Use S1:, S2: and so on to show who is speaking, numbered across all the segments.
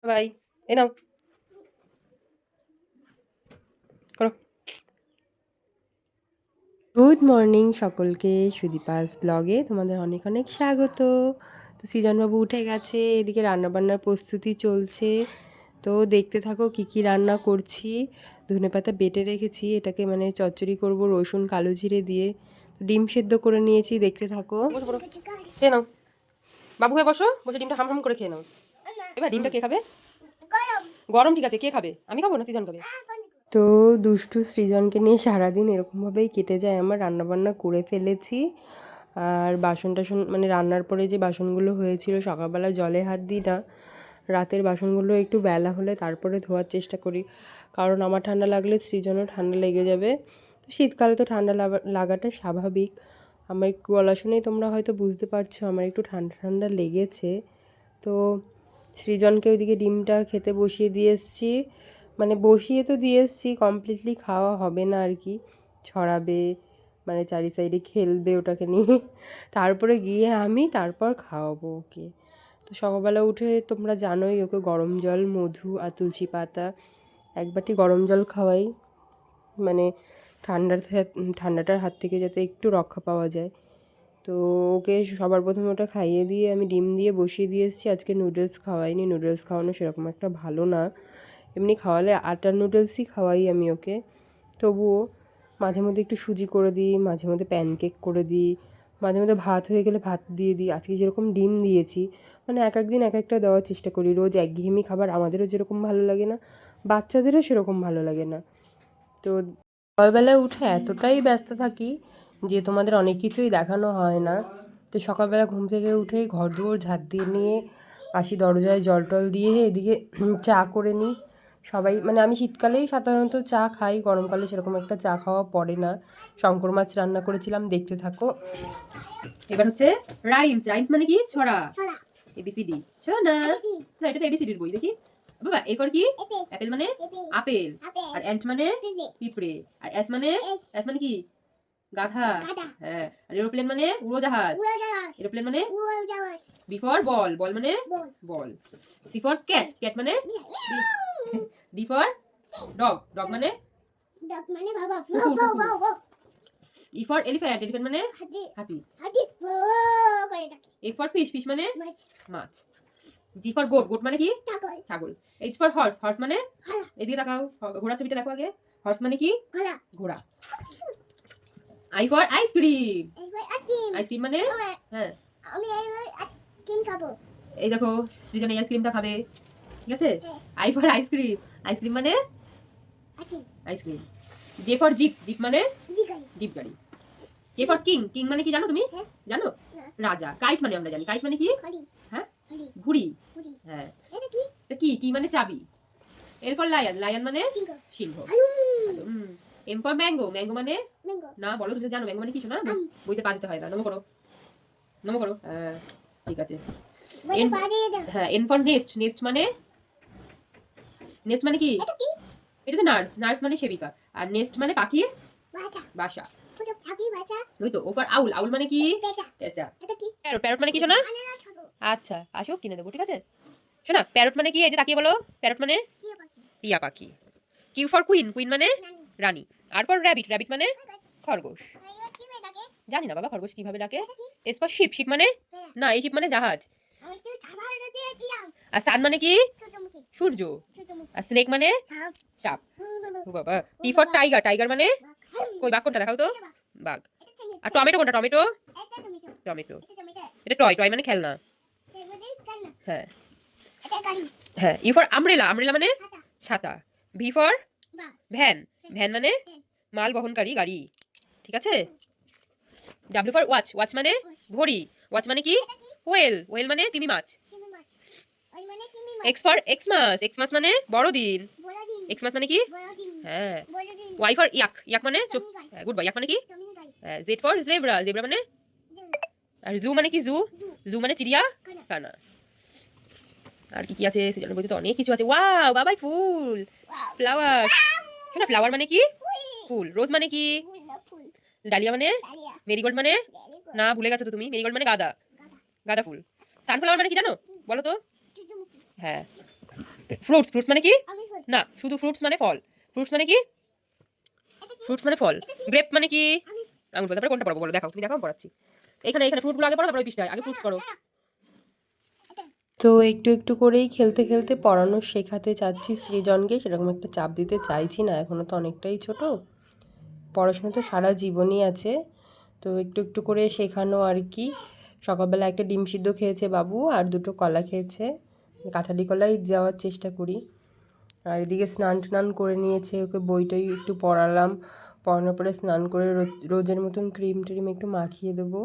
S1: By. এই নাও, করো। Good morning সকলকে, সুদীপাস ব্লগে তোমাদের অনেক অনেক স্বাগত। তো সৃজনবাবু উঠে গেছে, এদিকে রান্নাবান্নার প্রস্তুতি চলছে। তো দেখতে থাকো কি কি রান্না করছি। ধনেপাতা বেটে রেখেছি, এটাকে মানে চচ্চড়ি করব রসুন কালো জিরে দিয়ে। তো ডিম সেদ্ধ করে নিয়েছি, দেখতে থাকো। বসো বসো, খেয়ে নাও বাবু, হয়ে বসো, বসে ডিমটা হাম হাম করে খেয়ে নাও। এবার ডিমটা কে খাবে? গরম, ঠিক আছে, কে খাবে? আমি খাবো না সৃজন খাবে? তো দুষ্টু সৃজনকে নিয়ে সারাদিন এরকমভাবেই কেটে যায় আমার। রান্নাবান্না করে ফেলেছি, আর বাসন টাসন মানে রান্নার পরে যে বাসনগুলো হয়েছিল সকালবেলা জলে হাত দিই না, রাতের বাসনগুলো একটু বেলা হলে তারপরে ধোয়ার চেষ্টা করি, কারণ আমার ঠান্ডা লাগলে সৃজনও ঠান্ডা লেগে যাবে। তো শীতকালে তো ঠান্ডা লাগাটা স্বাভাবিক। আমার একটু গলা শুনেই তোমরা হয়তো বুঝতে পারছো আমার একটু ঠান্ডা ঠান্ডা লেগেছে। তো সৃজনকে ওইদিকে ডিমটা খেতে বসিয়ে দিয়ে এসেছি, মানে বসিয়ে তো দিয়ে এসেছি, কমপ্লিটলি খাওয়া হবে না আর কি, ছড়াবে মানে চারি সাইডে খেলবে ওটাকে নিয়ে, তারপরে গিয়ে আমি তারপর খাওয়াবো ওকে। তো সকালবেলা উঠে তোমরা জানোই ওকে গরম জল, মধু আর তুলসী পাতা, এক বাটি গরম জল খাওয়াই, মানে ঠান্ডাটার হাত থেকে যাতে একটু রক্ষা পাওয়া যায়। তো ওকে সবার প্রথমে ওটা খাইয়ে দিয়ে আমি ডিম দিয়ে বসিয়ে দিয়ে এসেছি। আজকে নুডলস খাওয়াইনি, নুডলস খাওয়ানো সেরকম একটা ভালো না, এমনি খাওয়ালে আটার নুডলসই খাওয়াই আমি ওকে। তবুও মাঝে মধ্যে একটু সুজি করে দিই, মাঝে মধ্যে প্যানকেক করে দিই, মাঝে মধ্যে ভাত হয়ে গেলে ভাত দিয়ে দিই। আজকে যেরকম ডিম দিয়েছি, মানে এক একদিন এক একটা দেওয়ার চেষ্টা করি। রোজ একঘেয়েমি খাবার আমাদেরও যেরকম ভালো লাগে না, বাচ্চাদেরও সেরকম ভালো লাগে না। তো সকালবেলায় উঠে এতটাই ব্যস্ত থাকি যে তোমাদের অনেক কিছুই দেখানো হয় না। তো সকালবেলা ঘুম থেকে উঠেই ঘর দুয়ার ঝাঁট দিয়ে নিয়ে আসি, দরজায় জল টল দিয়ে এদিকে চা করে নিই। সবাই মানে আমি শীতকালেই সাধারণত চা খাই, গরমকালে সেরকম একটা চা খাওয়া পড়ে না। শঙ্কর মাছ রান্না করেছিলাম, দেখতে থাকো। এবার হচ্ছে রাইমস। রাইমস মানে কি? ছড়া। এবিসিডি। শোনা না, এটা তো এবিসিডির বই, দেখি বাবা। এ ফর কি? অ্যাপেল মানে আপেল। আর এন্ট মানে পিঁপড়ে। আর এস মানে কি? গাধা। হ্যাঁ। আর এরোপ্লেন মানে উড়োজাহাজ। এরোপ্লেন মানে বি ফর বল। বল মানে ball. C for cat. Cat মানে ডি ফর ডগ। ডগ মানে কুকুর। E for elephant. এলিফ্যান্ট মানে হাতি। A for fish. ফিশ মানে মাছ। G for goat. গোট মানে কি? ছাগল। H for horse. হর্স মানে এদিকে তাকাও, ঘোড়া ছবিটা দেখো আগে। হর্স মানে কি? ঘোড়া। I for ice cream. আইসক্রিম মানে হ্যাঁ, আমি আইসক্রিম খাবো। এই দেখো সৃজন এই আইসক্রিমটা খাবে, ঠিক আছে? I for ice cream. আইসক্রিম মানে ice cream. J for jeep. Jeep মানে জিপ গাড়ি। K for king. কিং মানে কি জানো তুমি? জানো? রাজা। কাইট মানে আমরা জানি, কাইট মানে কি? হ্যাঁ, ঘুড়ি। হ্যাঁ, এটা কি? কি মানে চাবি। L for lion. লায়ন মানে সিংহ। M for mango. ম্যাঙ্গো মানে না, বলো তুমি জানো ম্যাঙ্গো মানে কি? শোনা, বইতে পা দিতে হয় না। নমো করো, নমো করো। হ্যাঁ, ঠিক আছে। হ্যাঁ, এন ফর নেস্ট। নেস্ট মানে কি? এটা তো নার্স। নার্স মানে সেবিকা। আর নেস্ট মানে পাখির বাসা। ওই তো। ও ফর আউল। আউল মানে কি? পেঁচা। প্যারট। প্যারট মানে কি শোনা? আচ্ছা, আসো কিনে দেবো, ঠিক আছে? শোনা, প্যারট মানে কি? এই যে তাকিয়ে বলো। প্যারট মানে টিয়া পাখি। Q for queen. কুইন মানে রানী। আর ফর র্যাবিট। র্যাবিট মানে খরগোশ। জানি না বাবা খরগোশ কিভাবে ডাকে। S for sheep. শিপ মানে না, এই শিপ মানে জাহাজ। আর সান মানে কি? সূর্য। আর স্নেক মানে সাপ। ও বাবা। T for tiger. টাইগার মানে কই বাঘ কোনটা দেখাও তো? বাঘ। আর টমেটো কোনটা? টমেটো। টমেটো। এটা টয়। টয় মানে খেলনা। হ্যাঁ হ্যাঁ। You for umbrella. আমব্রেলা মানে ছাতা। V for van. ভ্যান মানে মাল বহনকারী গাড়ি, ঠিক আছে? W for watch. ওয়াচ মানে ঘড়ি। ওয়াচ মানে কি? ওয়েল। ওয়েল মানে তিমি মাছ। X for Xmas. এক্সমাস মানে বড়দিন। এক্সমাস মানে কি? হ্যাঁ। Y for yak. ইয়াক মানে গুড বাই। ইয়াক মানে কি? Z for zebra. জেব্রা মানে আর জু মানে কি? জু। জু মানে চিড়িয়া খানা। আর কি কি আছে সেজন্য বলতে তো অনেক কিছু আছে। ওয়াও বাবাই, ফুল, ফ্লাওয়ার। শোনা, ফ্লাওয়ার মানে কি? ফুল। রোজ মানে কি? ডালিয়া মানে মেরিগোল্ড মানে না, ভুলে গেছো তো তুমি। মেরিগোল্ড মানে গাঁদা। গাঁদা ফুল। সানফ্লাওয়ার মানে কি জানো? বলো তো। হ্যাঁ। ফ্রুটস, ফ্রুটস মানে কি? না, শুধু ফ্রুটস মানে ফল। ফ্রুটস মানে কি? ফ্রুটস মানে ফল। গ্রেপ মানে কি? আঙুর। বলতে পারে কোনটা পড়বো বলো, দেখাও, তুমি দেখাও, আমি পড়াচ্ছি। এখানে ফ্রুটগুলো আগে পড়ো, তারপর ওই পৃষ্ঠায় আগে ফ্রুটস পড়ো। তো একটু একটু করেই খেলতে খেলতে পড়ানো শেখাতে চাচ্ছি সৃজনকে, সেরকম একটা চাপ দিতে চাইছি না, এখনও তো অনেকটাই ছোট, পড়াশোনা তো সারা জীবনই আছে, তো একটু একটু করে শেখানো আর কি। সকালবেলা একটা ডিম সিদ্ধ খেয়েছে বাবু, আর দুটো কলা খেয়েছে, কাঁঠালি কলাই দেওয়ার চেষ্টা করি। আর এদিকে স্নান টান করে নিয়েছে, ওকে বইটাই একটু পড়ালাম, পড়ানোর পরে স্নান করে রোজের মতন ক্রিম ট্রিম একটু মাখিয়ে দেবো,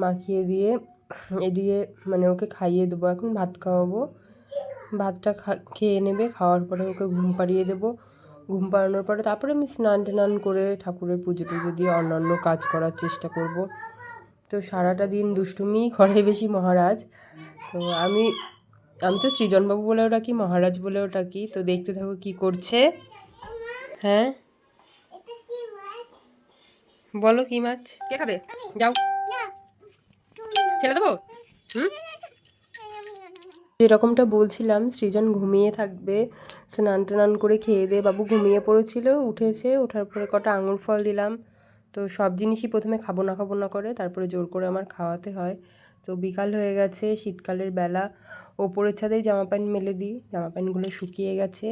S1: মাখিয়ে দিয়ে এদিকে মানে ওকে খাইয়ে দেবো, এখন ভাত খাওয়াবো, ভাতটা খেয়ে নেবে, খাওয়ার পরে ওকে ঘুম পাড়িয়ে দেবো, ঘুম পাড়ানোর পরে তারপরে আমি স্নান টান করে ঠাকুরের পুজো টুজো দিয়ে অন্যান্য কাজ করার চেষ্টা করব। তো সারাটা দিন দুষ্টুমিই করে বেশি মহারাজ। তো আমি তো সৃজনবাবু বলেও ডাকি, মহারাজ বলেও ডাকি। তো দেখতে থাকো কি করছে। হ্যাঁ বলো, কি মাছ? কে খাবে? যাও, ছেলে দেবো। যেরকমটা বলছিলাম, সৃজন ঘুমিয়ে থাকবে, স্নান টান করে খেয়ে দিয়ে বাবু ঘুমিয়ে পড়েছিল, উঠেছে, ওঠার পরে কটা আঙুর ফল দিলাম। তো সব জিনিসই প্রথমে খাবো না করে তারপরে জোর করে আমার খাওয়াতে হয়। তো বিকাল হয়ে গেছে, শীতকালের বেলা, ওপরের ছাদেই জামা প্যান্ট মেলে দিই, জামা প্যান্টগুলো শুকিয়ে গেছে,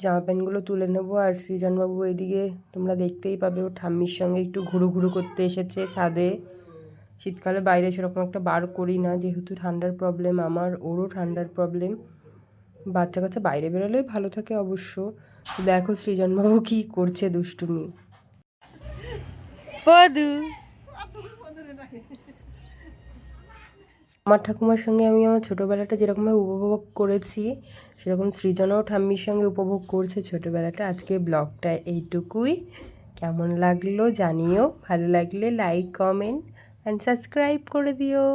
S1: জামা প্যান্টগুলো তুলে নেবো। আর সৃজনবাবু এদিকে তোমরা দেখতেই পাবে, ও ঠাম্মির সঙ্গে একটু ঘুরু করতে এসেছে ছাদে। শীতকালে বাইরে সেরকম একটা বার করি না, যেহেতু ঠান্ডার প্রবলেম আমার, ওরও ঠান্ডার প্রবলেম, বাচ্চা কাচ্চা বাইরে বেরোলেই ভালো থাকে অবশ্য। দেখো সৃজনবাবু কি করছে দুষ্টুমি। পদু, আমার ঠাকুমার সঙ্গে আমি আমার ছোটোবেলাটা যেরকমভাবে উপভোগ করেছি, সেরকম সৃজনও ঠাম্মির সঙ্গে উপভোগ করছে ছোটোবেলাটা। আজকে ব্লগটা এইটুকুই, কেমন লাগলো জানিও, ভালো লাগলে লাইক কমেন্ট অ্যান্ড সাবস্ক্রাইব করে দিও।